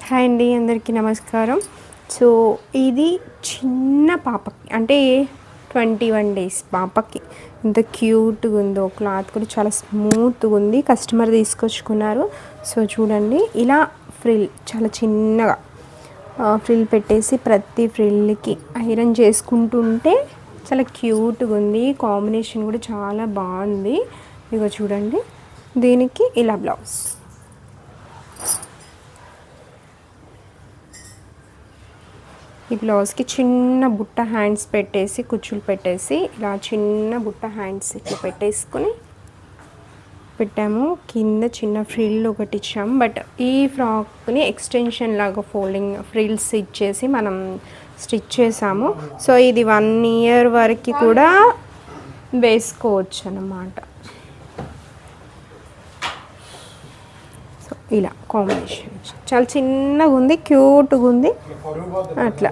Hi అండి, అందరికీ నమస్కారం. సో ఇది చిన్న పాపకి అంటే 21 days పాపకి ఎంత క్యూట్గా ఉందో. క్లాత్ కూడా చాలా స్మూత్గా ఉంది. కస్టమర్ తీసుకొచ్చుకున్నారు. సో చూడండి, ఇలా ఫ్రిల్ చాలా చిన్నగా ఫ్రిల్ పెట్టేసి ప్రతి ఫ్రిల్కి ఐరన్ చేసుకుంటుంటే చాలా క్యూట్గా ఉంది. కాంబినేషన్ కూడా చాలా బాగుంది. ఇగో చూడండి, దీనికి ఇలా బ్లౌజ్. ఈ బ్లౌజ్కి చిన్న బుట్ట హ్యాండ్స్ పెట్టేసి కుచ్చులు పెట్టేసి ఇలా చిన్న బుట్ట హ్యాండ్స్ ఇట్లా పెట్టేసుకొని పెట్టాము. కింద చిన్న ఫ్రిల్ ఒకటి ఇచ్చాము. బట్ ఈ ఫ్రాక్ని ఎక్స్టెన్షన్ లాగా ఫోల్డింగ్ ఫ్రిల్స్ ఇచ్చేసి మనం స్టిచ్ చేసాము. సో ఇది 1 year వరకు కూడా వేసుకోవచ్చు అన్నమాట. సో ఇలా కాంబినేషన్ చాలా చిన్నగా ఉంది, క్యూట్గా ఉంది. అట్లా